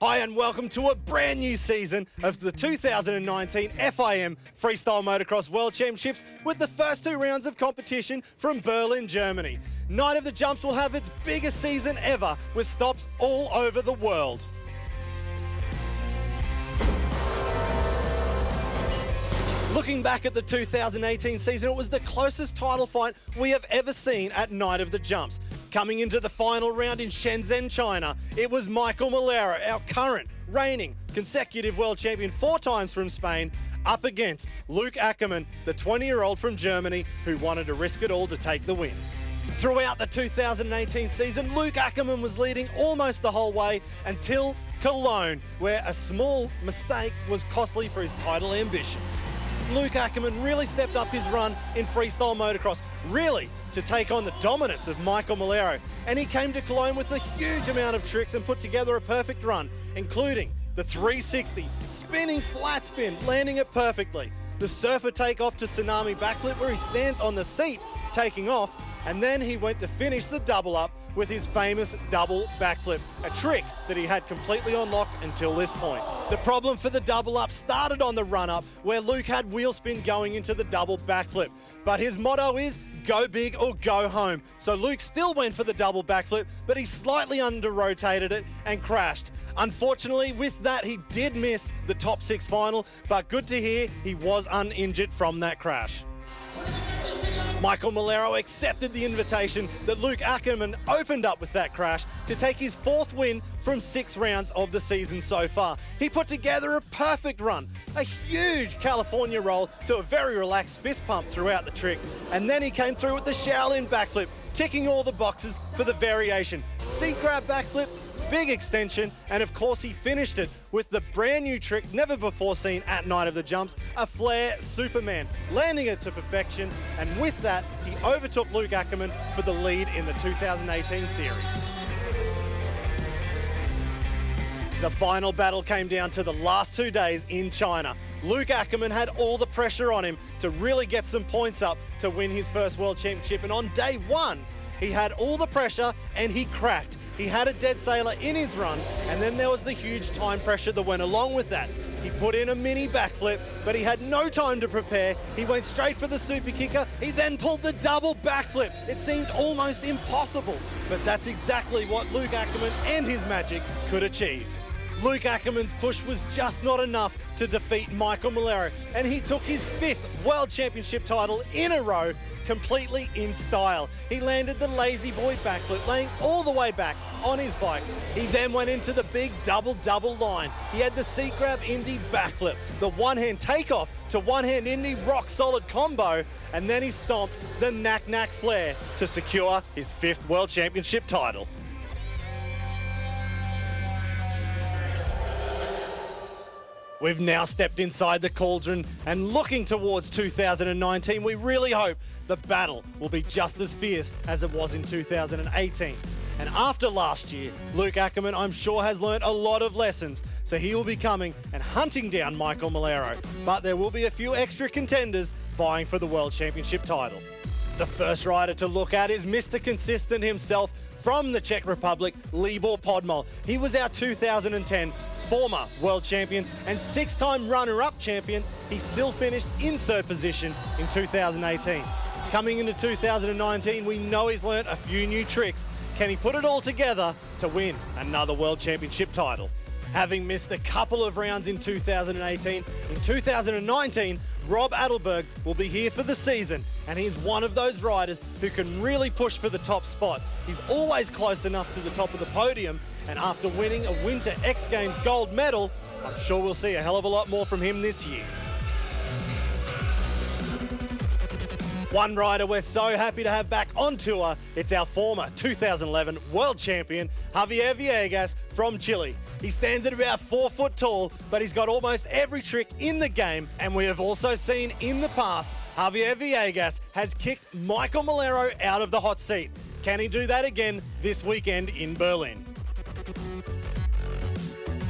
Hi and welcome to a brand new season of the 2019 FIM Freestyle Motocross World Championships with the first two rounds of competition from Berlin, Germany. Night of the Jumps will have its biggest season ever with stops all over the world. Looking back at the 2018 season, it was the closest title fight we have ever seen at Night of the Jumps. Coming into the final round in Shenzhen, China, it was Michael Melero, our current reigning consecutive world champion 4 times from Spain, up against Luke Ackerman, the 20-year-old from Germany who wanted to risk it all to take the win. Throughout the 2018 season, Luke Ackerman was leading almost the whole way until Cologne, where a small mistake was costly for his title ambitions. Luke Ackerman really stepped up his run in freestyle motocross, really to take on the dominance of Michael Melero. And he came to Cologne with a huge amount of tricks and put together a perfect run, including the 360, spinning flat spin, landing it perfectly, the surfer takeoff to tsunami backflip where he stands on the seat taking off, and then he went to finish the double up with his famous double backflip, a trick that he had completely on lock until this point. The problem for the double up started on the run up where Luke had wheel spin going into the double backflip, but his motto is go big or go home. So Luke still went for the double backflip, but he slightly under-rotated it and crashed. Unfortunately, with that, he did miss the top 6 final, but good to hear he was uninjured from that crash. Michael Melero accepted the invitation that Luke Ackerman opened up with that crash to take his 4th win from 6 rounds of the season so far. He put together a perfect run, a huge California roll to a very relaxed fist pump throughout the trick, and then he came through with the Shaolin backflip, ticking all the boxes for the variation. Seat grab backflip, big extension, and of course he finished it with the brand new trick never before seen at Night of the Jumps, a flare Superman, landing it to perfection, and with that he overtook Luke Ackerman for the lead in the 2018 series. The final battle came down to the last 2 days in China. Luke Ackerman had all the pressure on him to really get some points up to win his first world championship, and on day 1 he had all the pressure and he cracked. He had a dead sailor in his run, and then there was the huge time pressure that went along with that. He put in a mini backflip, but he had no time to prepare. He went straight for the super kicker. He then pulled the double backflip. It seemed almost impossible, but that's exactly what Luke Ackerman and his magic could achieve. Luke Ackerman's push was just not enough to defeat Michael Melero, and he took his 5th World Championship title in a row completely in style. He landed the lazy boy backflip, laying all the way back on his bike. He then went into the big double line. He had the seat grab Indy backflip, the one-hand takeoff to one-hand Indy rock solid combo, and then he stomped the knack flare to secure his 5th World Championship title. We've now stepped inside the cauldron and looking towards 2019, we really hope the battle will be just as fierce as it was in 2018. And after last year, Luke Ackerman, I'm sure, has learnt a lot of lessons, so he will be coming and hunting down Michael Melero. But there will be a few extra contenders vying for the World Championship title. The first rider to look at is Mr. Consistent himself from the Czech Republic, Libor Podmol. He was our 2010 former world champion and 6-time runner-up champion. He still finished in 3rd position in 2018. Coming into 2019, we know he's learnt a few new tricks. Can he put it all together to win another world championship title? Having missed a couple of rounds in 2018, in 2019, Rob Adelberg will be here for the season, and he's one of those riders who can really push for the top spot. He's always close enough to the top of the podium, and after winning a Winter X Games gold medal, I'm sure we'll see a hell of a lot more from him this year. One rider we're so happy to have back on tour, it's our former 2011 world champion, Javier Villegas from Chile. He stands at about 4 foot tall, but he's got almost every trick in the game, and we have also seen in the past, Javier Villegas has kicked Michael Melero out of the hot seat. Can he do that again this weekend in Berlin?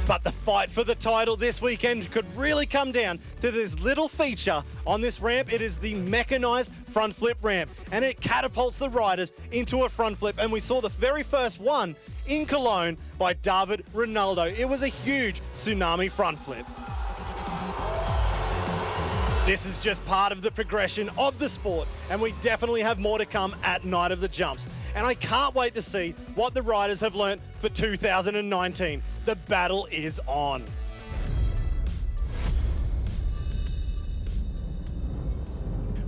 But the fight for the title this weekend could really come down to this little feature on this ramp. It is the mechanised front flip ramp, and it catapults the riders into a front flip. And we saw the very first one in Cologne by David Ronaldo. It was a huge tsunami front flip. This is just part of the progression of the sport, and we definitely have more to come at Night of the Jumps. And I can't wait to see what the riders have learnt for 2019. The battle is on.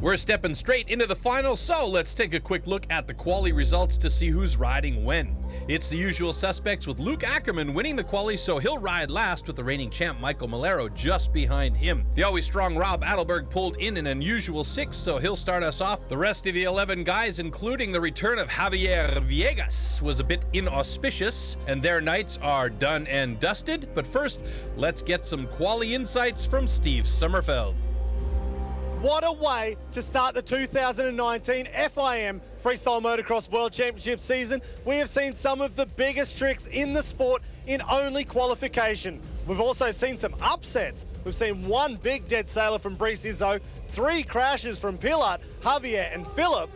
We're stepping straight into the final, so let's take a quick look at the quali results to see who's riding when. It's the usual suspects, with Luke Ackerman winning the quali, so he'll ride last with the reigning champ Michael Melero just behind him. The always strong Rob Adelberg pulled in an unusual 6, so he'll start us off. The rest of the 11 guys, including the return of Javier Villegas, was a bit inauspicious, and their nights are done and dusted. But first, let's get some quali insights from Steve Sommerfeld. What a way to start the 2019 FIM Freestyle Motocross World Championship season. We have seen some of the biggest tricks in the sport in only qualification. We've also seen some upsets. We've seen one big dead sailor from Brice Izzo, 3 crashes from Pilat, Javier and Philip,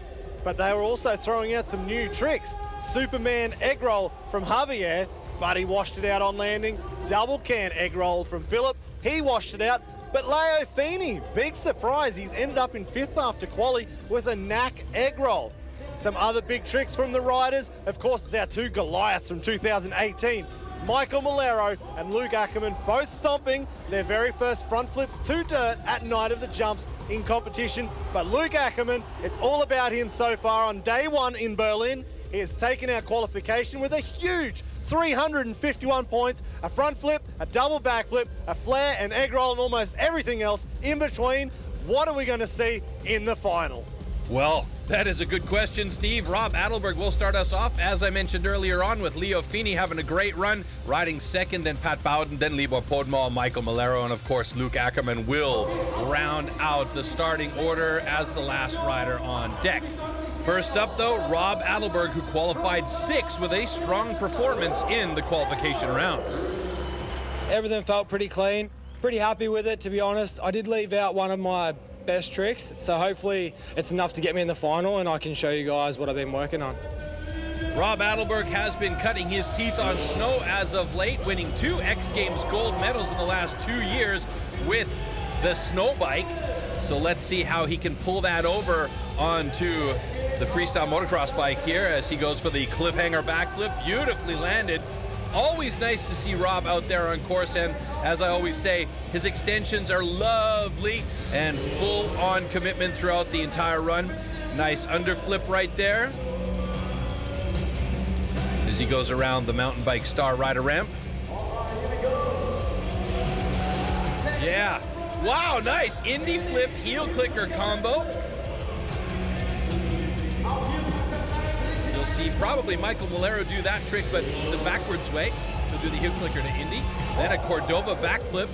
but they were also throwing out some new tricks. Superman egg roll from Javier, but he washed it out on landing. Double can egg roll from Philip, he washed it out. But Leo Feeney, big surprise, he's ended up in 5th after quali with a knack egg roll. Some other big tricks from the riders, of course, it's our 2 Goliaths from 2018. Michael Melero and Luke Ackerman both stomping their very first front flips to dirt at Night of the Jumps in competition. But Luke Ackerman, it's all about him so far on day 1 in Berlin. He has taken our qualification with a huge 351 points, a front flip, a double back flip, a flare, an egg roll, and almost everything else in between. What are we going to see in the final? Well, that is a good question, Steve. Rob Adelberg will start us off, as I mentioned earlier on, with Leo Feeney having a great run, riding second, then Pat Bowden, then Libor Podmol, Michael Melero, and of course Luke Ackerman will round out the starting order as the last rider on deck. First up, though, Rob Adelberg, who qualified 6th with a strong performance in the qualification round. Everything felt pretty clean, pretty happy with it, to be honest. I did leave out one of my best tricks, so hopefully it's enough to get me in the final and I can show you guys what I've been working on. Rob Adelberg has been cutting his teeth on snow as of late, winning 2 X Games gold medals in the last 2 years with the snow bike. So let's see how he can pull that over onto the freestyle motocross bike here as he goes for the cliffhanger backflip. Beautifully landed. Always nice to see Rob out there on course, and as I always say, his extensions are lovely and full on commitment throughout the entire run. Nice underflip right there as he goes around the mountain bike star rider ramp. Yeah, wow, nice Indy flip heel clicker combo. You'll see probably Michael Melero do that trick, but the backwards way. He'll do the heel clicker to Indy. Then a Cordova backflip.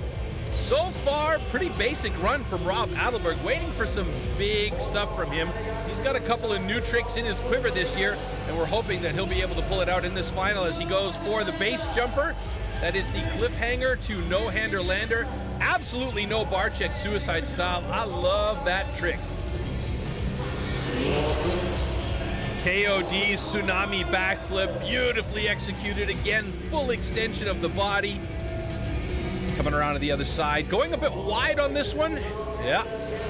So far, pretty basic run from Rob Adelberg. Waiting for some big stuff from him. He's got a couple of new tricks in his quiver this year, and we're hoping that he'll be able to pull it out in this final as he goes for the base jumper. That is the cliffhanger to no-hander lander. Absolutely no bar check suicide style. I love that trick. KOD's tsunami backflip, beautifully executed again, full extension of the body. Coming around to the other side, going a bit wide on this one. Yeah,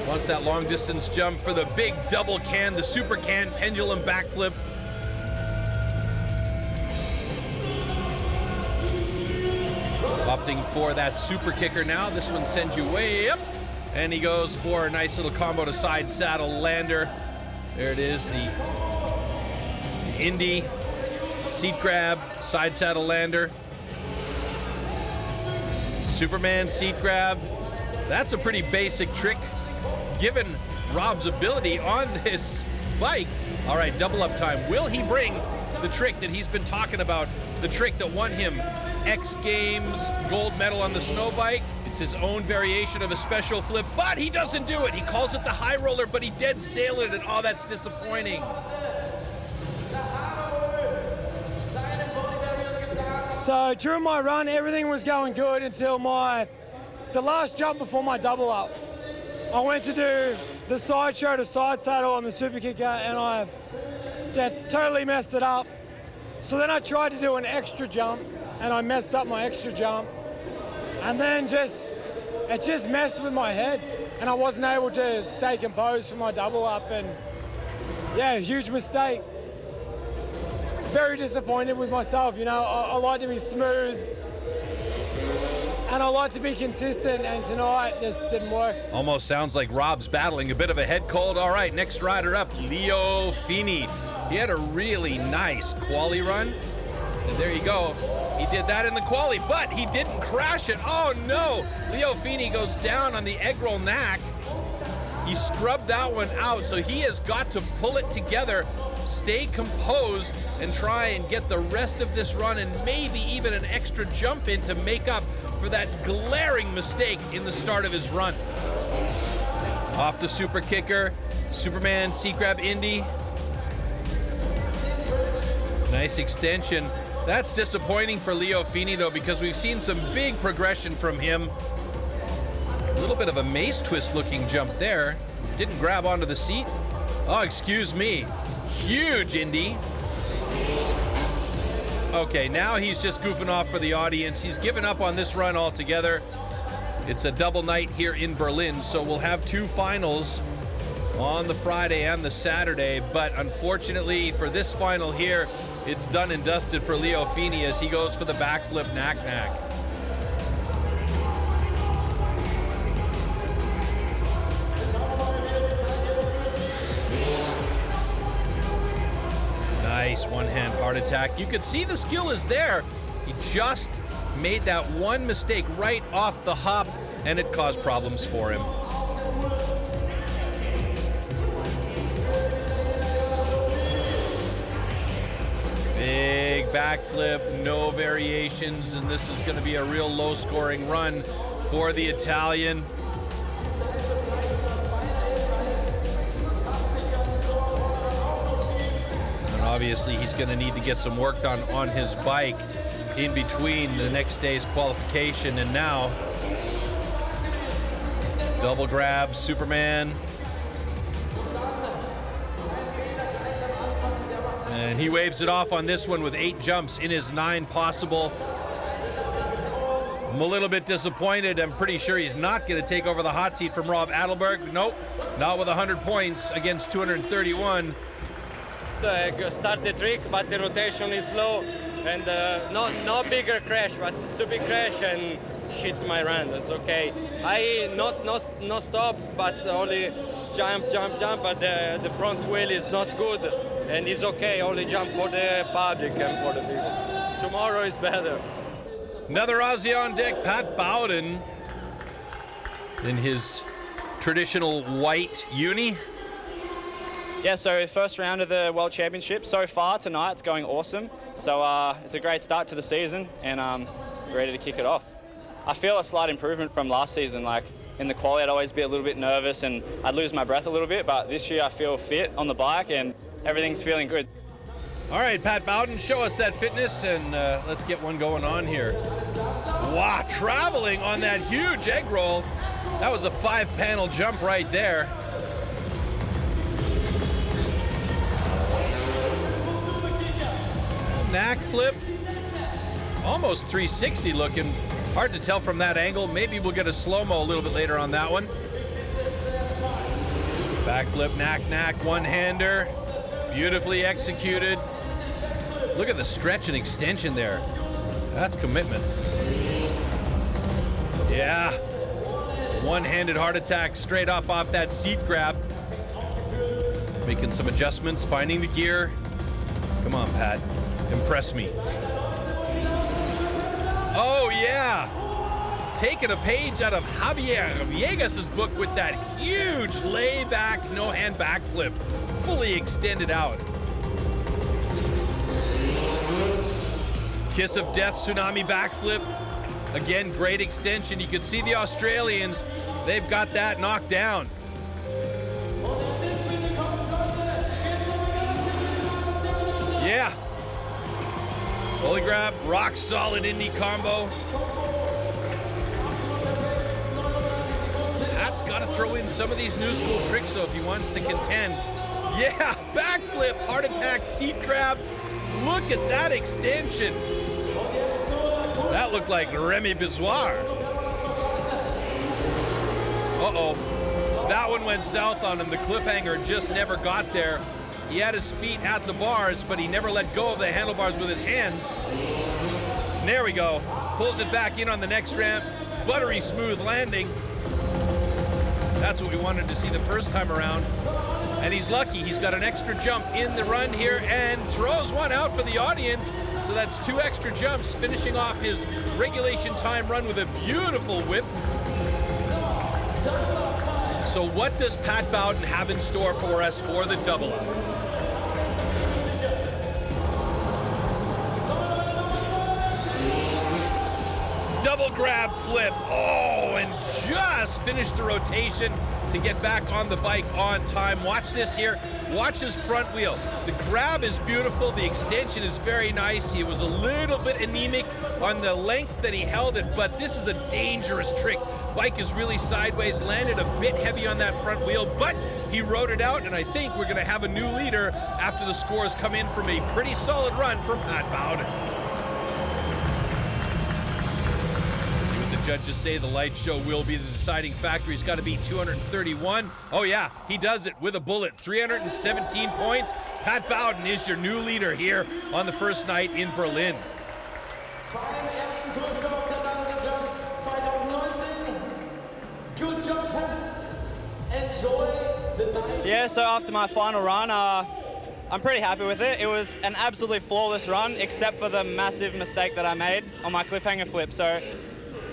wants that long distance jump for the big double can, the super can pendulum backflip. Opting for that super kicker now. This one sends you way up. And he goes for a nice little combo to side saddle lander. There it is, the Indy seat grab, side saddle lander. Superman seat grab. That's a pretty basic trick given Rob's ability on this bike. All right, double up time. Will he bring the trick that he's been talking about? The trick that won him X Games gold medal on the snow bike? It's his own variation of a special flip, but he doesn't do it. He calls it the high roller, but he dead sailed it, and oh, that's disappointing. So during my run, everything was going good until the last jump before my double up. I went to do the side show to side saddle on the super kicker, and I totally messed it up. So then I tried to do an extra jump, and I messed up my extra jump. And then it just messed with my head, and I wasn't able to stay composed for my double up, and yeah, huge mistake. Very disappointed with myself, you know. I like to be smooth, and I like to be consistent, and tonight just didn't work. Almost sounds like Rob's battling a bit of a head cold. All right, next rider up, Leo Feeney. He had a really nice quali run, and there you go. He did that in the quali, but he didn't crash it. Oh no! Leo Feeney goes down on the egg roll knack. He scrubbed that one out, so he has got to pull it together, stay composed, and try and get the rest of this run and maybe even an extra jump in to make up for that glaring mistake in the start of his run. Off the super kicker, Superman seat grab Indy. Nice extension. That's disappointing for Leo Feeney though, because we've seen some big progression from him. A little bit of a mace twist looking jump there. Didn't grab onto the seat. Oh, excuse me. Huge Indy. Okay, now he's just goofing off for the audience. He's given up on this run altogether. It's a double night here in Berlin, so we'll have two finals on the Friday and the Saturday, but unfortunately for this final here, it's done and dusted for Leo Feeney as he goes for the backflip knack-knack. Nice one-hand heart attack. You could see the skill is there. He just made that one mistake right off the hop, and it caused problems for him. Big backflip, no variations, and this is going to be a real low-scoring run for the Italian. And obviously, he's going to need to get some work done on his bike in between the next day's qualification and now. Double grab, Superman. And he waves it off on this one with 8 jumps in his 9 possible. I'm a little bit disappointed. I'm pretty sure he's not going to take over the hot seat from Rob Adelberg. Nope, not with 100 points against 231. Start the trick, but the rotation is slow, and no bigger crash, but stupid crash and shit my run. That's okay. I no stop, but only jump, but the front wheel is not good, and it's okay. Only jump for the public and for the people. Tomorrow is better. Another Aussie on deck, Pat Bowden, in his traditional white uni. Yeah, so first round of the World Championship. So far tonight, it's going awesome. So it's a great start to the season, and ready to kick it off. I feel a slight improvement from last season. Like in the quali, I'd always be a little bit nervous and I'd lose my breath a little bit, but this year I feel fit on the bike and everything's feeling good. All right, Pat Bowden, show us that fitness, and let's get one going on here. Wow, traveling on that huge egg roll. That was a 5-panel jump right there. Knack flip, almost 360 looking. Hard to tell from that angle. Maybe we'll get a slow-mo a little bit later on that one. Backflip, knack, one-hander. Beautifully executed. Look at the stretch and extension there. That's commitment. Yeah. One-handed heart attack straight up off that seat grab. Making some adjustments, finding the gear. Come on, Pat. Impress me. Oh, yeah. Taking a page out of Javier Villegas' book with that huge layback, no-hand backflip. Fully extended out. Kiss of death, tsunami backflip. Again, great extension. You can see the Australians, they've got that knocked down. Yeah. Holy grab, rock solid indie combo. Pat's got to throw in some of these new school tricks though if he wants to contend. Yeah, backflip, heart attack, seat grab. Look at that extension. That looked like Remy Bizoir. Uh-oh. That one went south on him. The cliffhanger just never got there. He had his feet at the bars, but he never let go of the handlebars with his hands. And there we go. Pulls it back in on the next ramp. Buttery smooth landing. That's what we wanted to see the first time around. And he's lucky. He's got an extra jump in the run here and throws one out for the audience. So that's 2 extra jumps, finishing off his regulation time run with a beautiful whip. So what does Pat Bowden have in store for us for the double up? Double grab flip. Oh, and just finished the rotation to get back on the bike on time. Watch this here. Watch his front wheel. The grab is beautiful. The extension is very nice. He was a little bit anemic on the length that he held it, but this is a dangerous trick. Bike is really sideways, landed a bit heavy on that front wheel, but he rode it out, and I think we're gonna have a new leader after the scores come in from a pretty solid run from Pat Bowden. Judges say the light show will be the deciding factor. He's got to beat 231. Oh yeah, he does it with a bullet. 317 points. Pat Bowden is your new leader here on the first night in Berlin. Beim ersten Durchgang der Damen Jumps 2019. Good job, Pat. Enjoy the night. Yeah, so after my final run, I'm pretty happy with it. It was an absolutely flawless run, except for the massive mistake that I made on my cliffhanger flip. So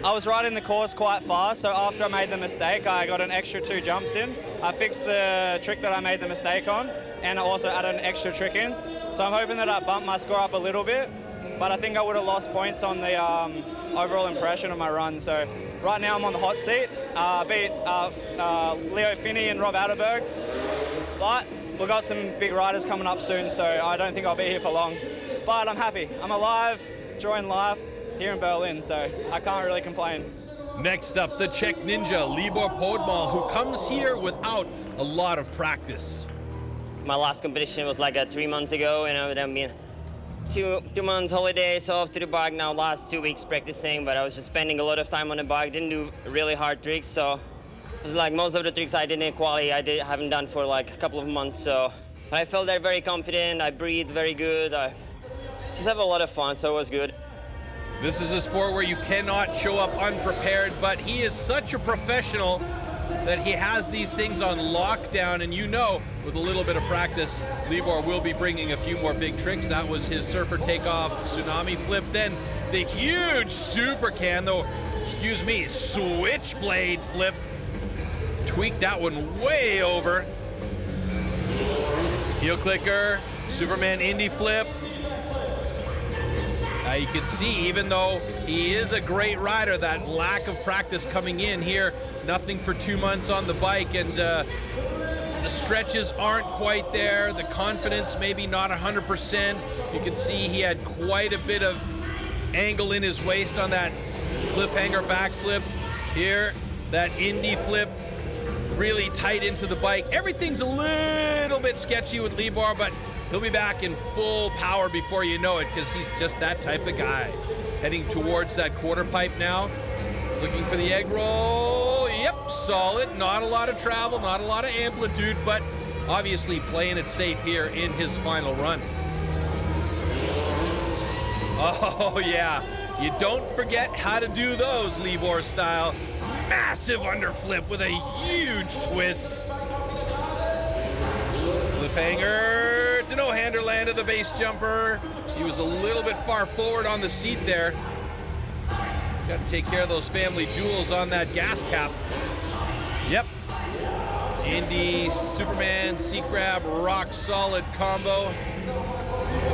I was riding the course quite fast, so after I made the mistake, I got an extra 2 jumps in. I fixed the trick that I made the mistake on, and I also added an extra trick in. So I'm hoping that I bumped my score up a little bit, but I think I would have lost points on the overall impression of my run. So right now I'm on the hot seat. Beat Leo Feeney and Rob Adelberg, but we've got some big riders coming up soon, so I don't think I'll be here for long. But I'm happy. I'm alive, enjoying life here in Berlin, so I can't really complain. Next up, the Czech ninja, Libor Podmol, who comes here without a lot of practice. My last competition was like 3 months ago, and I've been two months holidays off to the bike now, last 2 weeks practicing, but I was just spending a lot of time on the bike, didn't do really hard tricks, so it's like most of the tricks I did in quali, haven't done for like a couple of months, so but I felt very confident, I breathed very good, I just have a lot of fun, so it was good. This is a sport where you cannot show up unprepared, but he is such a professional that he has these things on lockdown, and you know, with a little bit of practice, Libor will be bringing a few more big tricks. That was his surfer takeoff tsunami flip, then the huge super cano, switchblade flip. Tweaked that one way over. Heel clicker, Superman Indy flip. You can see, even though he is a great rider, that lack of practice coming in here, nothing for 2 months on the bike, and the stretches aren't quite there, the confidence maybe not 100%. You can see he had quite a bit of angle in his waist on that cliffhanger backflip here, that Indy flip, really tight into the bike. Everything's a little bit sketchy with Libor, but he'll be back in full power before you know it, because he's just that type of guy. Heading towards that quarter pipe now. Looking for the egg roll. Yep, solid. Not a lot of travel, not a lot of amplitude, but obviously playing it safe here in his final run. Oh, yeah. You don't forget how to do those, Libor style. Massive underflip with a huge twist. Cliffhanger to no-hander land of the base jumper. He was a little bit far forward on the seat there. Got to take care of those family jewels on that gas cap. Yep. Indy, Superman, seat grab, rock solid combo.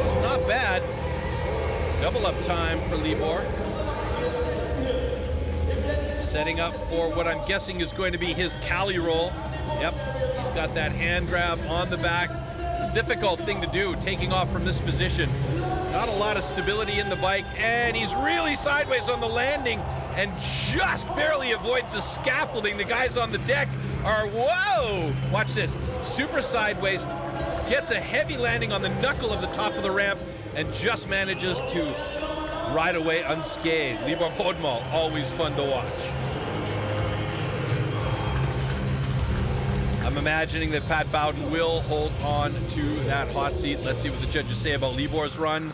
It's not bad. Double up time for Libor. Setting up for what I'm guessing is going to be his Cali roll. Yep, he's got that hand grab on the back. It's a difficult thing to do, taking off from this position. Not a lot of stability in the bike, and he's really sideways on the landing and just barely avoids the scaffolding. The guys on the deck are, whoa! Watch this, super sideways, gets a heavy landing on the knuckle of the top of the ramp, and just manages to ride away unscathed. Libor Podmol, always fun to watch. I'm imagining that Pat Bowden will hold on to that hot seat. Let's see what the judges say about Libor's run.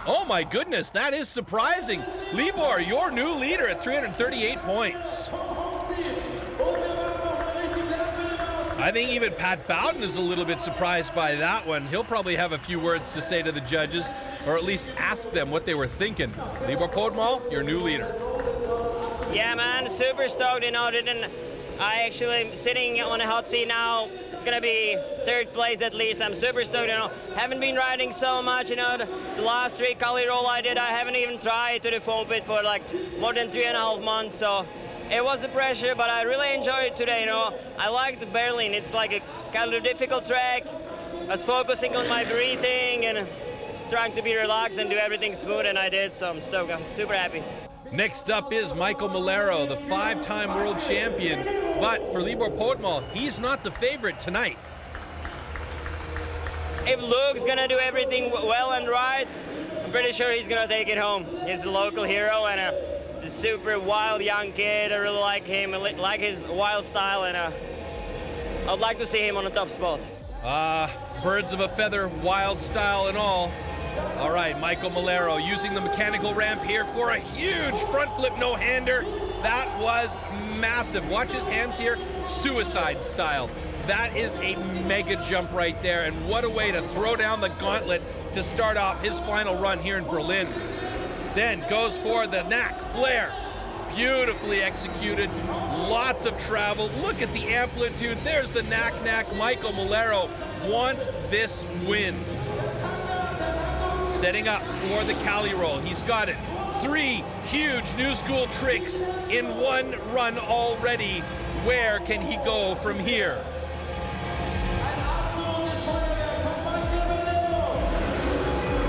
Oh my goodness, that is surprising. Libor, your new leader at 338 points. I think even Pat Bowden is a little bit surprised by that one. He'll probably have a few words to say to the judges, or at least ask them what they were thinking. Libor Podmol, your new leader. Yeah, man, super stoked. I actually sitting on a hot seat now. It's gonna be third place at least. I'm super stoked. Haven't been riding so much. The last 3 Cali roll I did, I haven't even tried to the foam pit for like more than 3.5 months. So it was a pressure, but I really enjoyed it today. I liked Berlin. It's like a kind of difficult track. I was focusing on my breathing and just trying to be relaxed and do everything smooth, and I did. So I'm stoked. I'm super happy. Next up is Michael Melero, the 5-time world champion. But for Libor Podmol, he's not the favorite tonight. If Luke's gonna do everything well and right, I'm pretty sure he's gonna take it home. He's a local hero and he's a super wild young kid. I really like him, I like his wild style, and I'd like to see him on the top spot. Birds of a feather, wild style and all. All right, Michael Melero using the mechanical ramp here for a huge front flip no-hander. That was massive. Watch his hands here, suicide style. That is a mega jump right there, and what a way to throw down the gauntlet to start off his final run here in Berlin. Then goes for the knack flare. Beautifully executed, lots of travel. Look at the amplitude. There's the knack. Michael Melero wants this win. Setting up for the Cali roll. He's got it. 3 huge new school tricks in one run already. Where can he go from here?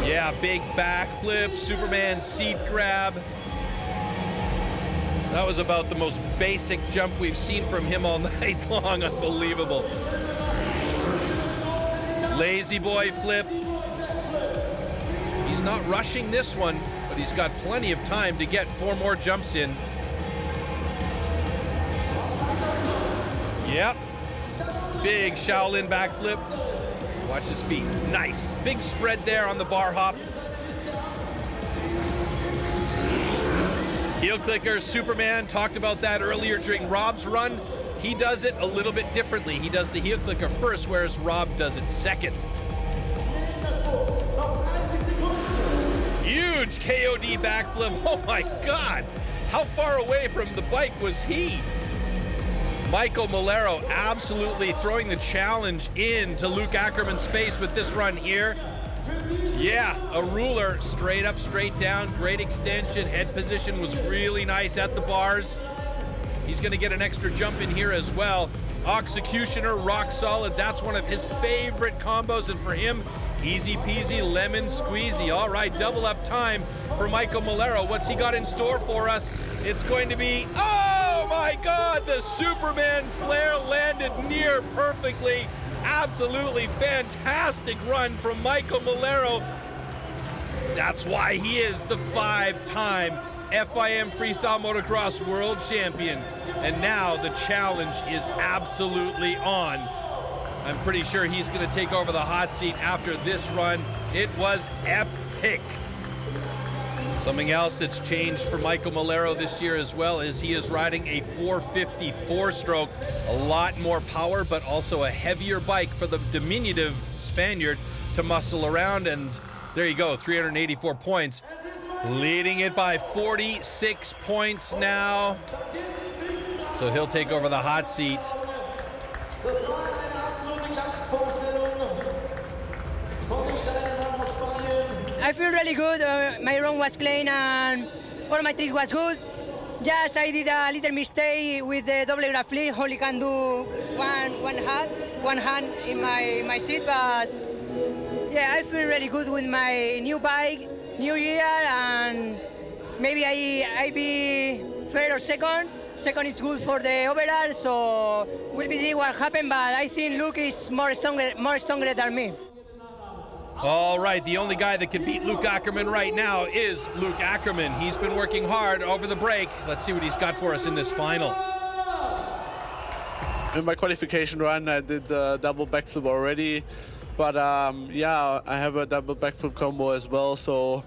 Yeah, big backflip, Superman seat grab. That was about the most basic jump we've seen from him all night long. Unbelievable. Lazy boy flip. He's not rushing this one, but he's got plenty of time to get 4 more jumps in. Yep. Big Shaolin backflip. Watch his feet. Nice. Big spread there on the bar hop. Heel clicker, Superman. Talked about that earlier during Rob's run. He does it a little bit differently. He does the heel clicker first, whereas Rob does it second. Huge KOD backflip. Oh my God. How far away from the bike was he? Michael Melero absolutely throwing the challenge into Luke Ackerman's space with this run here. Yeah, a ruler, straight up, straight down, great extension. Head position was really nice at the bars. He's gonna get an extra jump in here as well. Executioner, rock solid. That's one of his favorite combos, and for him, easy peasy, lemon squeezy. All right, double up time for Michael Melero. What's he got in store for us? It's going to be, oh my God, the Superman flare landed near perfectly. Absolutely fantastic run from Michael Melero. That's why he is the 5-time FIM Freestyle Motocross World Champion. And now the challenge is absolutely on. I'm pretty sure he's going to take over the hot seat after this run. It was epic. Something else that's changed for Michael Melero this year as well is he is riding a 454 stroke. A lot more power, but also a heavier bike for the diminutive Spaniard to muscle around. And there you go, 384 points. Leading it by 46 points now. So he'll take over the hot seat. I feel really good. My run was clean and all my tricks was good. Just I did a little mistake with the double grab flip. Only can do one hand in my seat, but yeah, I feel really good with my new bike, new year, and maybe I be third or second. Second is good for the overall, so we'll see what happens. But I think Luke is more stronger than me. All right, the only guy that can beat Luke Ackerman right now is Luke Ackerman. He's been working hard over the break. Let's see what he's got for us in this final. In my qualification run, I did the double backflip already, but yeah, I have a double backflip combo as well, so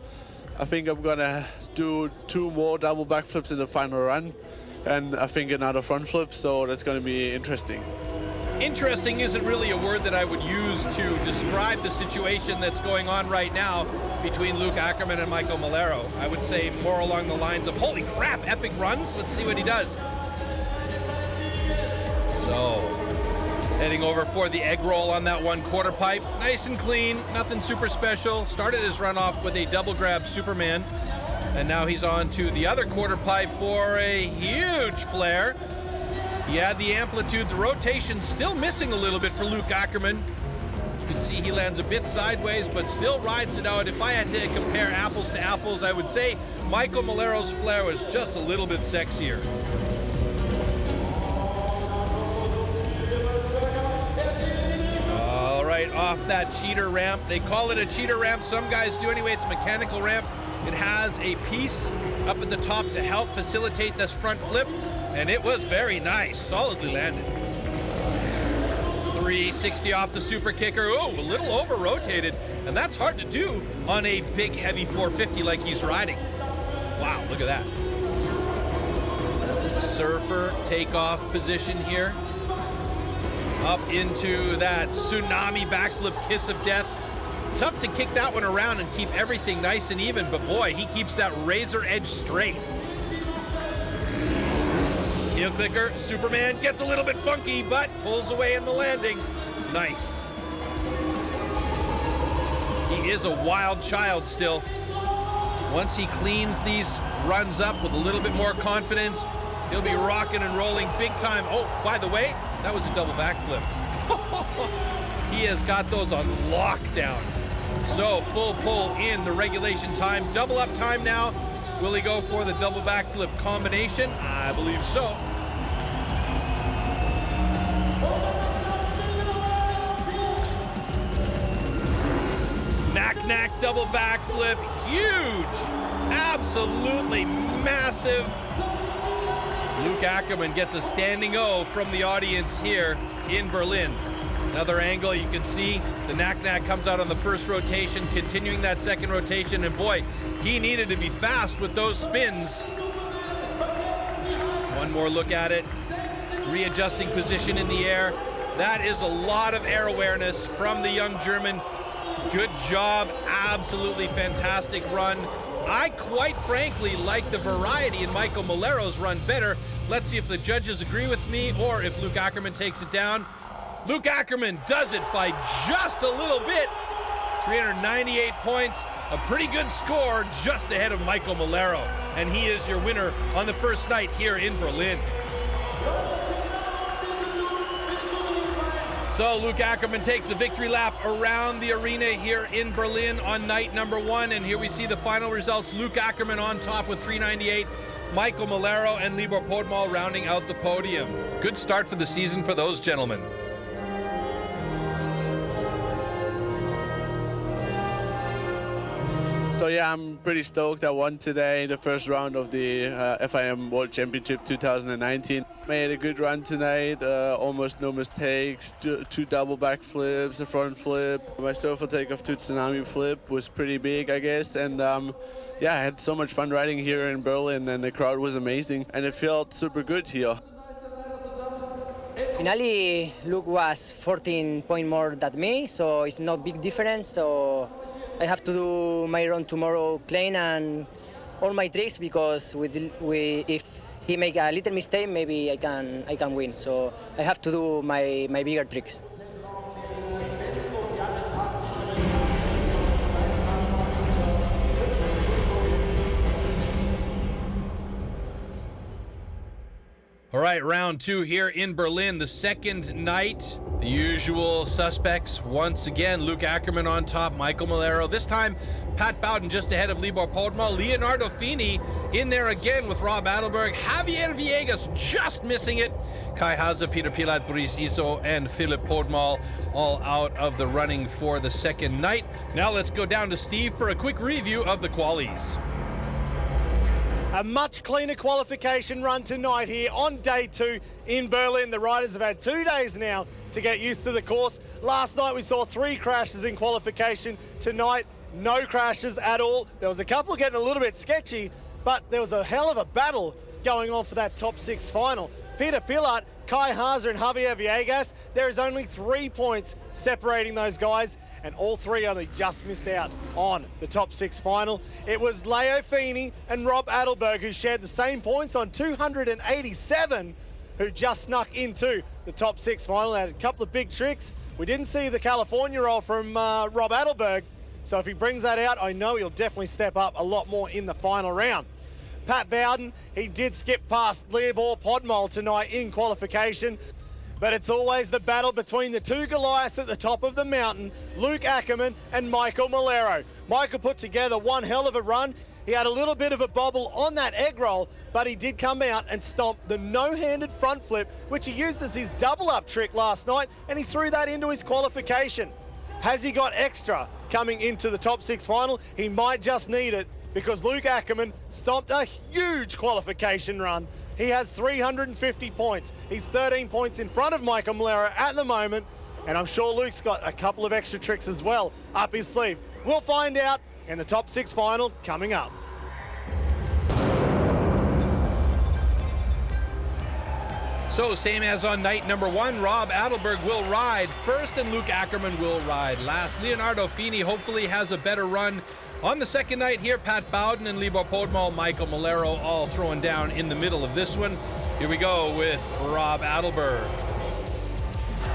I think I'm gonna do 2 more double backflips in the final run, and I think another front flip, so that's gonna be interesting. Interesting isn't really a word that I would use to describe the situation that's going on right now between Luke Ackerman and Michael Melero. I would say more along the lines of, holy crap, epic runs. Let's see what he does. So, heading over for the egg roll on that 1/4 pipe. Nice and clean, nothing super special. Started his run off with a double grab Superman, and now he's on to the other 1/4 pipe for a huge flare. He had the amplitude, the rotation still missing a little bit for Luke Ackerman. You can see he lands a bit sideways, but still rides it out. If I had to compare apples to apples, I would say Michael Malero's flare was just a little bit sexier. All right, off that cheater ramp. They call it a cheater ramp. Some guys do anyway. It's a mechanical ramp. It has a piece up at the top to help facilitate this front flip. And it was very nice, solidly landed. 360 off the super kicker. Oh, a little over rotated. And that's hard to do on a big, heavy 450 like he's riding. Wow, look at that. Surfer takeoff position here. Up into that tsunami backflip kiss of death. Tough to kick that one around and keep everything nice and even, but boy, he keeps that razor edge straight. Heel clicker, Superman gets a little bit funky, but pulls away in the landing. Nice. He is a wild child still. Once he cleans these runs up with a little bit more confidence, he'll be rocking and rolling big time. Oh, by the way, that was a double backflip. He has got those on lockdown. So full pull in the regulation time. Double up time now. Will he go for the double backflip combination? I believe so. Knack double backflip, huge, absolutely massive. Luke Ackerman gets a standing O from the audience here in Berlin. Another angle, you can see the knack comes out on the first rotation, continuing that second rotation, and boy, he needed to be fast with those spins. One more look at it, readjusting position in the air. That is a lot of air awareness from the young German. Good job, absolutely fantastic run. I quite frankly like the variety in Michael Malero's run better. Let's see if the judges agree with me or if Luke Ackerman takes it down. Luke Ackerman does it by just a little bit. 398 points, a pretty good score, just ahead of Michael Melero. And he is your winner on the first night here in Berlin. So Luke Ackerman takes a victory lap around the arena here in Berlin on night number 1. And here we see the final results. Luke Ackerman on top with 398. Michael Melero and Libor Podmol rounding out the podium. Good start for the season for those gentlemen. So yeah, I'm pretty stoked. I won today the first round of the FIM World Championship 2019. Made a good run tonight, almost no mistakes, two double back flips, a front flip. My surfer takeoff to tsunami flip was pretty big, I guess. And yeah, I had so much fun riding here in Berlin, and the crowd was amazing. And it felt super good here. Finally, Luke was 14 points more than me, so it's not big difference. So I have to do my run tomorrow clean and all my tricks, because if he make a little mistake, maybe I can win. So I have to do my bigger tricks. All right, round 2 here in Berlin, the second night The usual suspects once again, Luke Ackerman on top, Michael Melero. This time, Pat Bowden just ahead of Libor Podmol. Leonardo Feeney in there again with Rob Adelberg. Javier Villegas just missing it. Kai Haza, Peter Pilat, Boris Iso, and Philip Podmol all out of the running for the second night. Now let's go down to Steve for a quick review of the qualies. A much cleaner qualification run tonight here on day 2 in Berlin. The riders have had 2 days now to get used to the course. Last night we saw 3 crashes in qualification. Tonight, no crashes at all. There was a couple getting a little bit sketchy, but there was a hell of a battle going on for that top 6 final. Peter Pilat, Kai Haza and Javier Villegas, there is only 3 points separating those guys, and all 3 only just missed out on the top 6 final. It was Leo Feeney and Rob Adelberg who shared the same points on 287, who just snuck into the top 6 final. They had a couple of big tricks. We didn't see the California roll from Rob Adelberg, so if he brings that out, I know he'll definitely step up a lot more in the final round. Pat Bowden, he did skip past Libor Podmol tonight in qualification, but it's always the battle between the 2 Goliaths at the top of the mountain, Luke Ackerman and Michael Melero. Michael put together one hell of a run. He had a little bit of a bobble on that egg roll, but he did come out and stomp the no-handed front flip, which he used as his double-up trick last night, and he threw that into his qualification. Has he got extra coming into the top 6 final? He might just need it, because Luke Ackerman stomped a huge qualification run. He has 350 points. He's 13 points in front of Michael Melero at the moment, and I'm sure Luke's got a couple of extra tricks as well up his sleeve. We'll find out in the top 6 final coming up. So, same as on night number 1, Rob Adelberg will ride first and Luke Ackerman will ride last. Leonardo Feeney hopefully has a better run on the second night here. Pat Bowden and Libor Podmol, Michael Melero all throwing down in the middle of this one. Here we go with Rob Adelberg.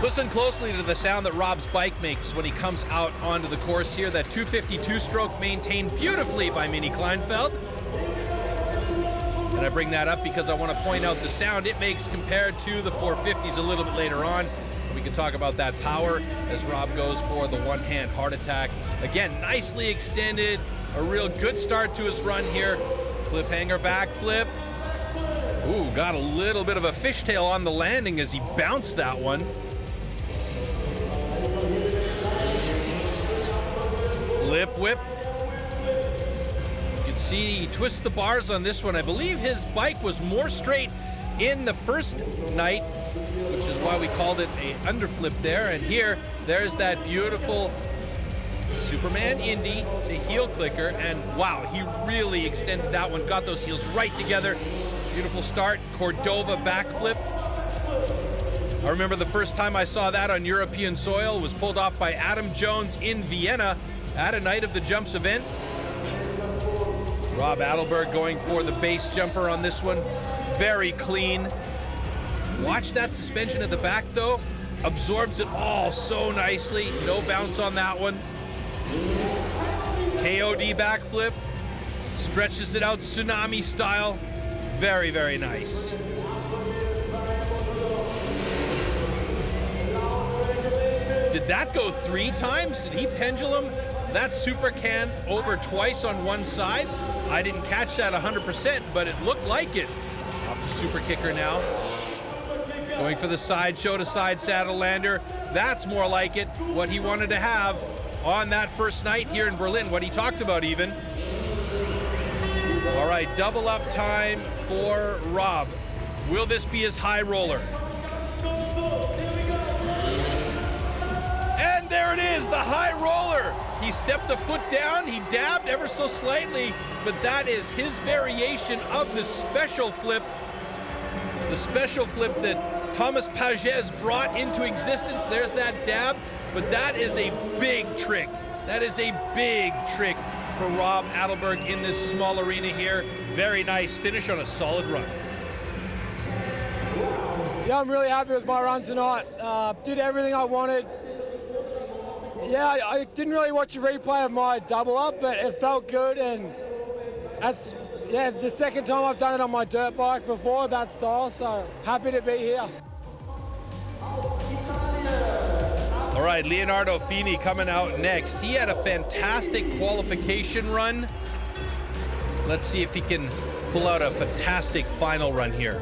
Listen closely to the sound that Rob's bike makes when he comes out onto the course here. That 252 stroke maintained beautifully by Mini Kleinfeld. And I bring that up because I want to point out the sound it makes compared to the 450s a little bit later on. We can talk about that power as Rob goes for the one-hand heart attack. Again, nicely extended, a real good start to his run here. Cliffhanger backflip. Ooh, got a little bit of a fishtail on the landing as he bounced that one. Flip whip. You can see he twists the bars on this one. I believe his bike was more straight in the first night, which is why we called it a underflip there. And here, there's that beautiful Superman Indy to heel clicker. And wow, he really extended that one, got those heels right together. Beautiful start, Cordova backflip. I remember the first time I saw that on European soil was pulled off by Adam Jones in Vienna at a Night of the Jumps event. Rob Adelberg going for the base jumper on this one. Very clean. Watch that suspension at the back though. Absorbs it all so nicely. No bounce on that one. KOD backflip. Stretches it out tsunami style. Very, very nice. Did that go 3 times? Did he pendulum that super can over twice on one side? I didn't catch that 100%, but it looked like it. Off the super kicker now. Going for the sideshow to side saddle lander. That's more like it, what he wanted to have on that first night here in Berlin, what he talked about even. All right, double up time for Rob. Will this be his high roller? And there it is, the high roller. He stepped a foot down, he dabbed ever so slightly, but that is his variation of the special flip. The special flip that Thomas Pages brought into existence. There's that dab, but that is a big trick. That is a big trick for Rob Adelberg in this small arena here. Very nice finish on a solid run. Yeah, I'm really happy with my run tonight. Did everything I wanted. Yeah, I didn't really watch a replay of my double up, but it felt good, and that's the second time I've done it on my dirt bike before that style, so happy to be here. right, Leonardo Feeney coming out next. He had a fantastic qualification run. Let's see if he can pull out a fantastic final run here.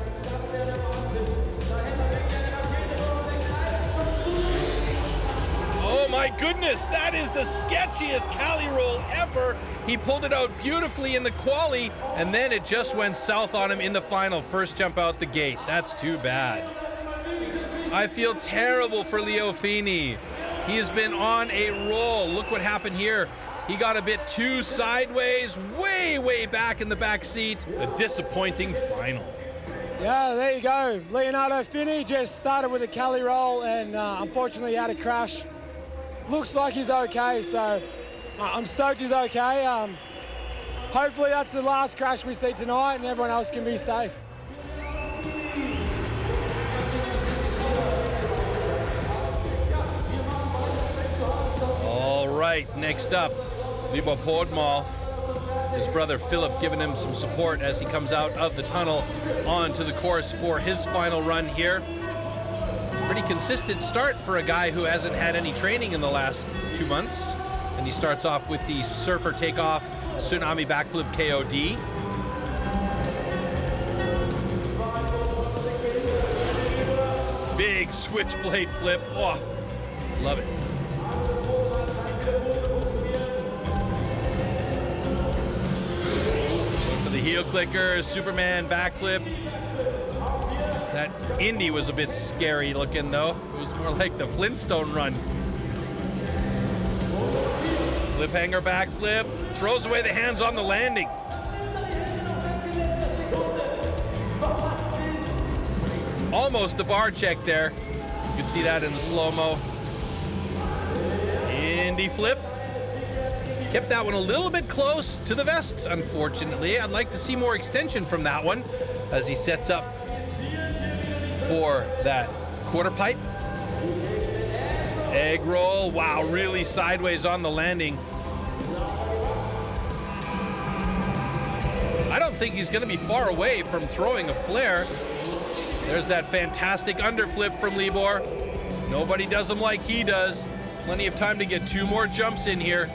Oh my goodness, that is the sketchiest Cali roll ever. He pulled it out beautifully in the quali, and then it just went south on him in the final. First jump out the gate. That's too bad. I feel terrible for Leo Feeney. He has been on a roll. Look what happened here. He got a bit too sideways, way back in the back seat. A disappointing final. Yeah, there you go. Leonardo Feeney just started with a Cali roll and unfortunately had a crash. Looks like he's okay, so I'm stoked he's okay. Hopefully that's the last crash we see tonight and everyone else can be safe. All right, next up, Libor Podmol. His brother Philip giving him some support as he comes out of the tunnel onto the course for his final run here. Pretty consistent start for a guy who hasn't had any training in the last 2 months. And he starts off with the surfer takeoff tsunami backflip KOD. Big switchblade flip. Oh, love it. For the heel clicker, Superman backflip. That Indy was a bit scary looking though. It was more like the Flintstone run. Cliffhanger backflip, throws away the hands on the landing. Almost a bar check there. You can see that in the slow-mo. Indy flip. Kept that one a little bit close to the vest, unfortunately. I'd like to see more extension from that one as he sets up for that quarter pipe. Egg roll, wow, really sideways on the landing. I don't think he's gonna be far away from throwing a flare. There's that fantastic underflip from Libor. Nobody does them like he does. Plenty of time to get 2 more jumps in here.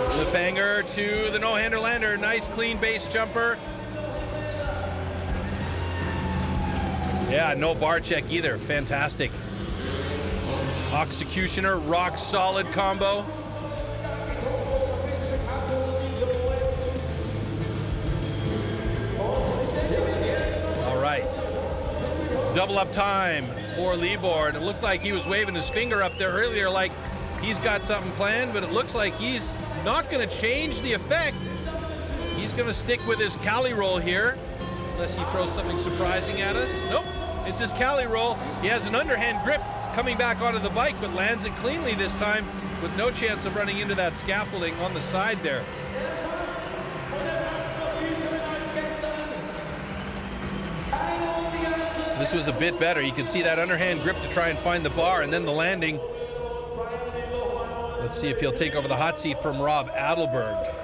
Cliffhanger to the no-hander lander, nice clean base jumper. Yeah, no bar check either. Fantastic. Executioner, rock solid combo. All right. Double up time for Libor. And it looked like he was waving his finger up there earlier like he's got something planned, but it looks like he's not going to change the effect. He's going to stick with his Cali roll here. Unless he throws something surprising at us. Nope, it's his Cali roll. He has an underhand grip coming back onto the bike, but lands it cleanly this time with no chance of running into that scaffolding on the side there. This was a bit better. You can see that underhand grip to try and find the bar, and then the landing. Let's see if he'll take over the hot seat from Rob Adelberg.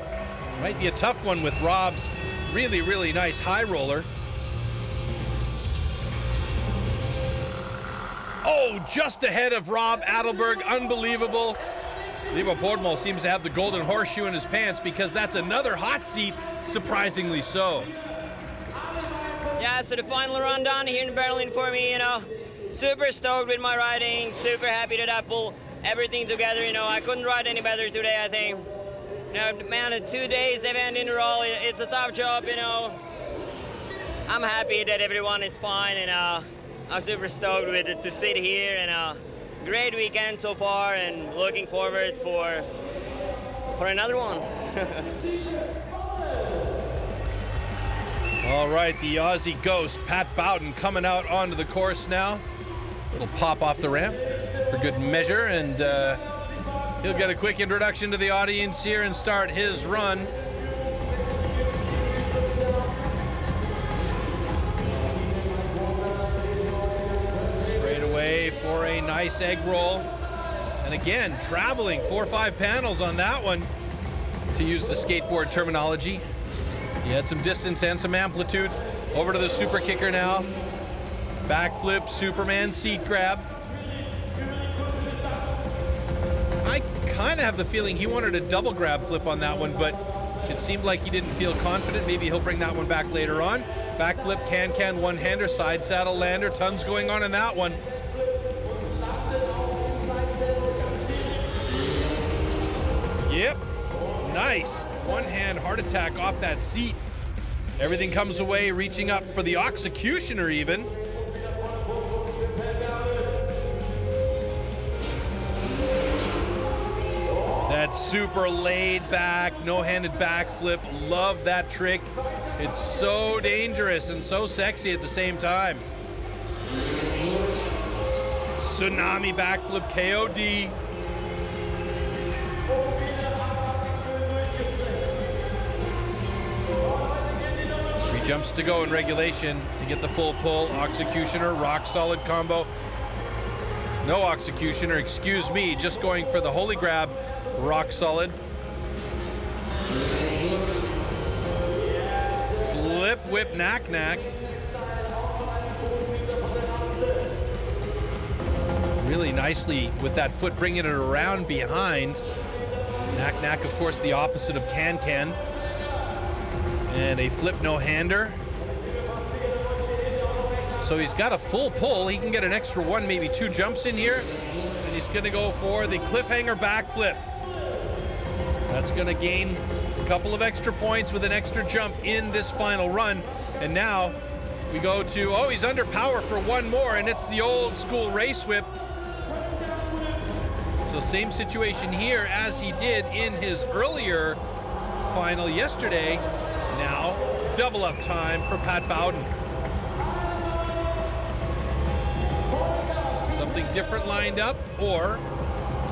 Might be a tough one with Rob's really nice high roller. Oh, just ahead of Rob Adelberg, unbelievable. Libor Podmol seems to have the golden horseshoe in his pants because that's another hot seat, surprisingly so. Yeah, so the final run down here in Berlin for me, you know, super stoked with my riding, super happy that I pulled everything together, you know, I couldn't ride any better today, I think. You know, man, a 2 days event in a row, it's a tough job, you know. I'm happy that everyone is fine, and I'm super stoked with it to sit here, and great weekend so far, and looking forward for another one. All right, the Aussie ghost, Pat Bowden, coming out onto the course now. Little pop off the ramp for good measure, and he'll get a quick introduction to the audience here and start his run. Straight away for a nice egg roll. And again, traveling 4 or 5 panels on that one, to use the skateboard terminology. He had some distance and some amplitude. Over to the super kicker now. Backflip, Superman seat grab. kind of have the feeling he wanted a double grab flip on that one, but it seemed like he didn't feel confident. Maybe he'll bring that one back later on. Backflip, can-can, one-hander, side saddle lander. Tons going on in that one. Yep, nice. One-hand heart attack off that seat. Everything comes away, reaching up for the executioner even. That super laid back, no-handed backflip. Love that trick. It's so dangerous and so sexy at the same time. Tsunami backflip KOD. 3 jumps to go in regulation to get the full pull. Executioner, rock solid combo. No executioner, excuse me, just going for the holy grab. Rock solid. Flip, whip, knack, knack. Really nicely with that foot, bringing it around behind. Knack, knack, of course, the opposite of can-can. And a flip no-hander. So he's got a full pull. He can get an extra 1, maybe 2 jumps in here. And he's gonna go for the cliffhanger backflip. That's gonna gain a couple of extra points with an extra jump in this final run. And now we go to, oh, he's under power for 1 more, and it's the old school race whip. So same situation here as he did in his earlier final yesterday. Now, double up time for Pat Bowden. Something different lined up, or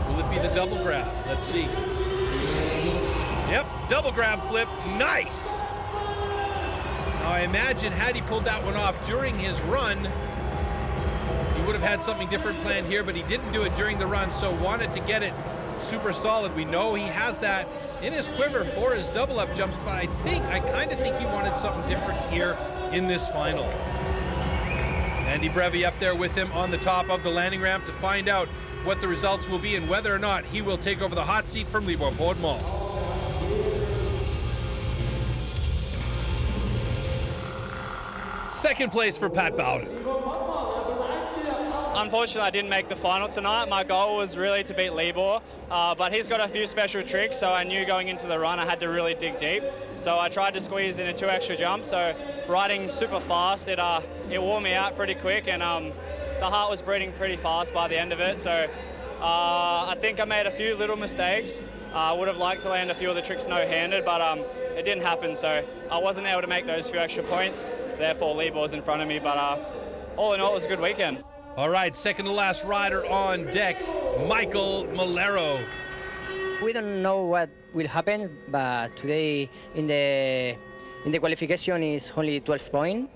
will it be the double grab? Let's see. Yep, double grab flip, nice! Now I imagine had he pulled that one off during his run, he would have had something different planned here, but he didn't do it during the run, so wanted to get it super solid. We know he has that in his quiver for his double up jumps, but I kind of think he wanted something different here in this final. Andy Brevi up there with him on the top of the landing ramp to find out what the results will be and whether or not he will take over the hot seat from Libor Podmol. Second place for Pat Bowden. Unfortunately, I didn't make the final tonight. My goal was really to beat Libor, but he's got a few special tricks, so I knew going into the run I had to really dig deep. So I tried to squeeze in 2 extra jumps, so riding super fast, it wore me out pretty quick, and the heart was beating pretty fast by the end of it. So I think I made a few little mistakes. I would have liked to land a few of the tricks no-handed, but it didn't happen, so I wasn't able to make those few extra points. Therefore, Libor's in front of me, but all in all, it was a good weekend. All right, second to last rider on deck, Michael Melero. We don't know what will happen, but today in the qualification is only 12 points.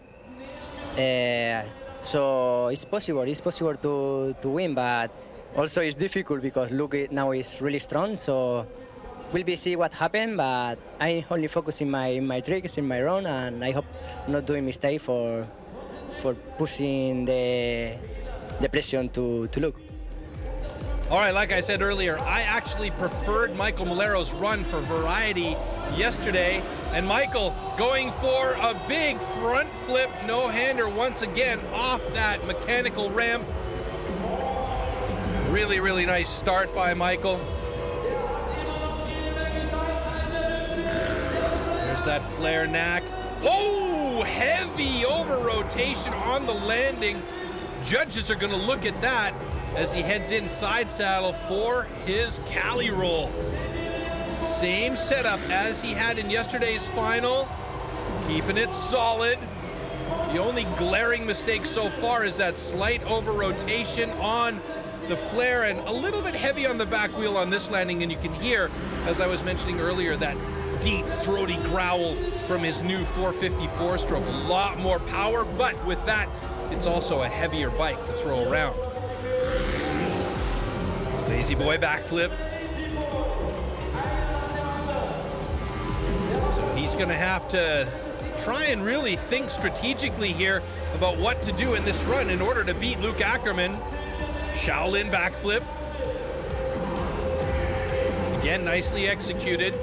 So it's possible to win, but also it's difficult because Luke now is really strong. So we'll be see what happens, but I only focus in my tricks, in my run, and I hope not doing mistake for pushing the pressure to Luke. All right, like I said earlier, I actually preferred Michael Melero's run for variety yesterday, and Michael going for a big front flip no-hander once again off that mechanical ramp. Really, really nice start by Michael. There's that flare knack. Oh, heavy over rotation on the landing. Judges are going to look at that as he heads in side saddle for his Cali roll. Same setup as he had in yesterday's final, keeping it solid. The only glaring mistake so far is that slight over rotation on the flare and a little bit heavy on the back wheel on this landing, and you can hear, as I was mentioning earlier, that deep throaty growl from his new 454 stroke. A lot more power, but with that, it's also a heavier bike to throw around. Lazy boy backflip. So he's gonna have to try and really think strategically here about what to do in this run in order to beat Luke Ackerman. Shaolin backflip. Again, nicely executed.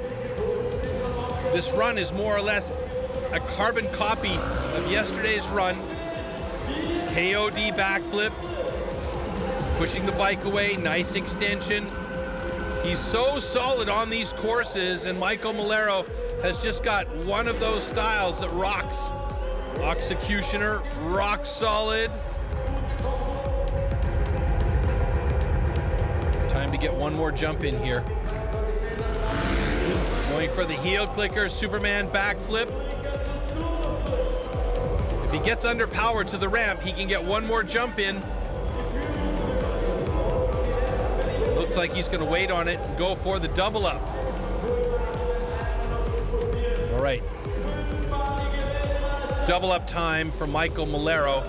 This run is more or less a carbon copy of yesterday's run. KOD backflip, pushing the bike away, nice extension. He's so solid on these courses, and Michael Melero has just got one of those styles that rocks. Executioner, rock solid. Time to get one more jump in here. Going for the heel clicker, Superman backflip. If he gets under power to the ramp, he can get one more jump in. Looks like he's going to wait on it and go for the double up. All right. Double up time for Michael Melero.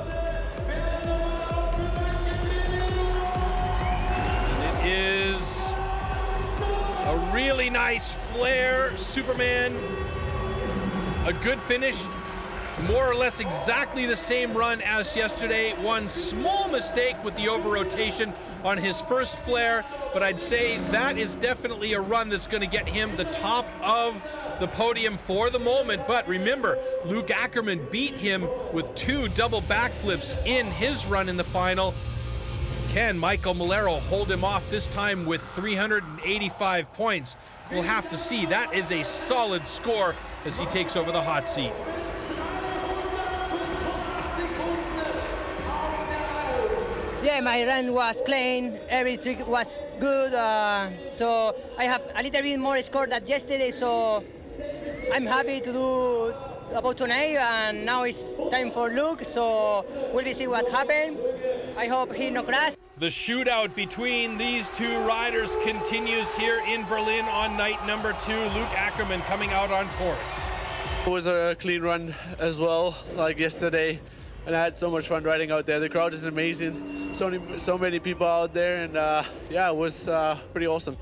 And it is a really nice flare, Superman. A good finish. More or less exactly the same run as yesterday. One small mistake with the over-rotation on his first flare, but I'd say that is definitely a run that's going to get him the top of the podium for the moment. But remember, Luke Ackerman beat him with 2 double backflips in his run in the final. Can Michael Melero hold him off this time with 385 points? We'll have to see. That is a solid score as he takes over the hot seat. Yeah, my run was clean. Every trick was good. So I have a little bit more score than yesterday. So I'm happy to do about tonight. And now it's time for Luke. So we'll see what happens. I hope he no crash. The shootout between these two riders continues here in Berlin on night number 2. Luke Ackerman coming out on course. It was a clean run as well, like yesterday. And I had so much fun riding out there. The crowd is amazing. So many people out there, and yeah, it was pretty awesome.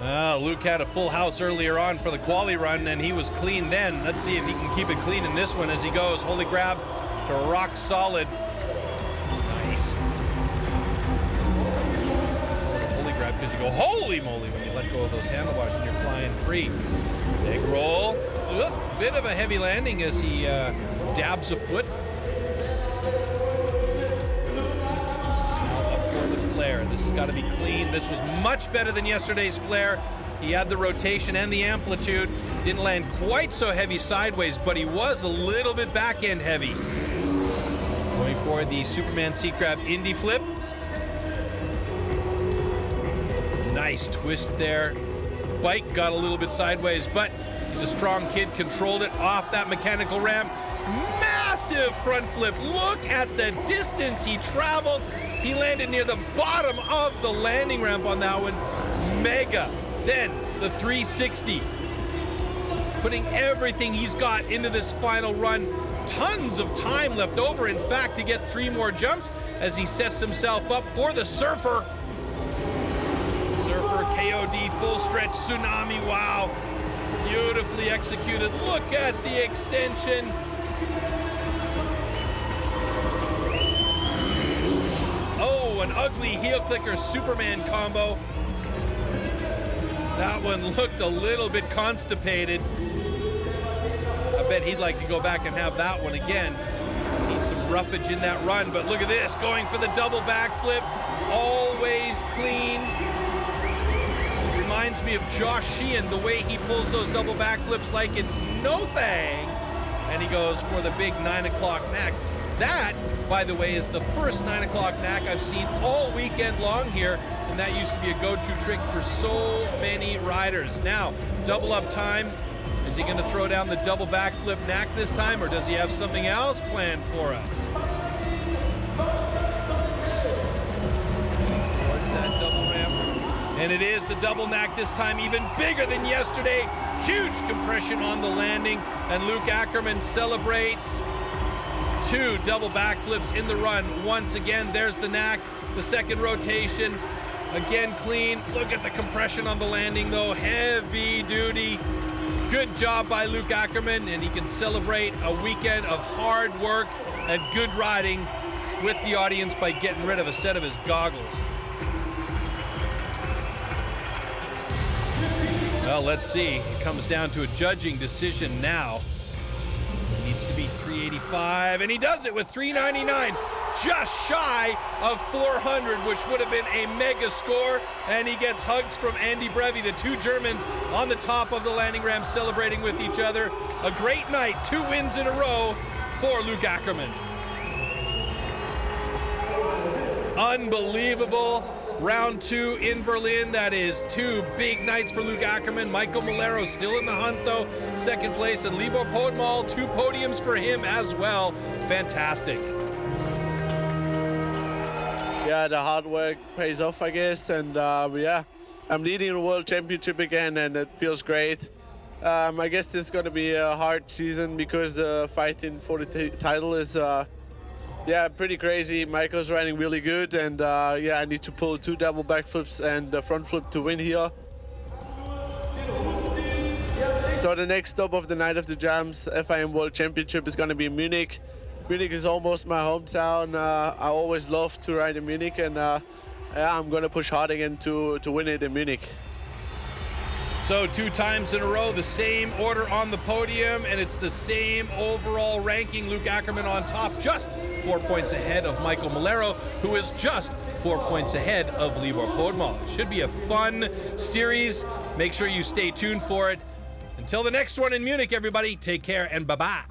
Luke had a full house earlier on for the quali run, and he was clean then. Let's see if he can keep it clean in this one as he goes. Holy grab to rock solid. Nice. Holy grab because you go, holy moly, when you let go of those handlebars and you're flying free. Big roll. Bit of a heavy landing as he dabs a foot. This has got to be clean. This was much better than yesterday's flare. He had the rotation and the amplitude. Didn't land quite so heavy sideways, but he was a little bit back end heavy. Going for the Superman seat grab Indy flip. Nice twist there. Bike got a little bit sideways, but he's a strong kid, controlled it off that mechanical ramp. Massive front flip. Look at the distance he traveled. He landed near the bottom of the landing ramp on that one. Mega. Then the 360. Putting everything he's got into this final run. Tons of time left over, in fact, to get 3 more jumps as he sets himself up for the Surfer. Surfer KOD full stretch tsunami. Wow. Beautifully executed. Look at the extension. Oh, an ugly heel clicker Superman combo. That one looked a little bit constipated. I bet he'd like to go back and have that one again. Need some roughage in that run, but look at this, going for the double backflip. Always clean. Reminds me of Josh Sheehan, the way he pulls those double backflips like it's no thing. And he goes for the big 9 o'clock knack. That, by the way, is the first 9 o'clock knack I've seen all weekend long here, and that used to be a go-to trick for so many riders. Now, double up time. Is he going to throw down the double backflip knack this time, or does he have something else planned for us? Towards that double ramp. And it is the double knack this time, even bigger than yesterday. Huge compression on the landing, and Luke Ackerman celebrates. 2 double backflips in the run. Once again, there's the knack, the second rotation. Again, clean. Look at the compression on the landing, though. Heavy duty. Good job by Luke Ackerman, and he can celebrate a weekend of hard work and good riding with the audience by getting rid of a set of his goggles. Well, let's see. It comes down to a judging decision now. He needs to beat 385, and he does it with 399, just shy of 400, which would have been a mega score. And he gets hugs from Andy Brevi, the two Germans on the top of the landing ramp celebrating with each other. A great night, 2 wins in a row for Luke Ackerman. Unbelievable. Round 2 in Berlin. That is 2 big nights for Luke Ackerman. Michael Melero still in the hunt though, 2nd place, and Libor Podmol, 2 podiums for him as well. Fantastic. Yeah, the hard work pays off, I guess, and yeah, I'm leading the World Championship again, and it feels great. I guess this is going to be a hard season because the fighting for the title is yeah, pretty crazy. Michael's riding really good, and yeah, I need to pull 2 double backflips and a front flip to win here. So the next stop of the night of the jumps, FIM World Championship, is going to be Munich. Munich is almost my hometown. I always love to ride in Munich, and yeah, I'm going to push hard again to win it in Munich. So 2 times in a row, the same order on the podium, and it's the same overall ranking. Luke Ackerman on top, just 4 points ahead of Michael Melero, who is just 4 points ahead of Libor Podmol. Should be a fun series. Make sure you stay tuned for it. Until the next one in Munich, everybody, take care and bye-bye.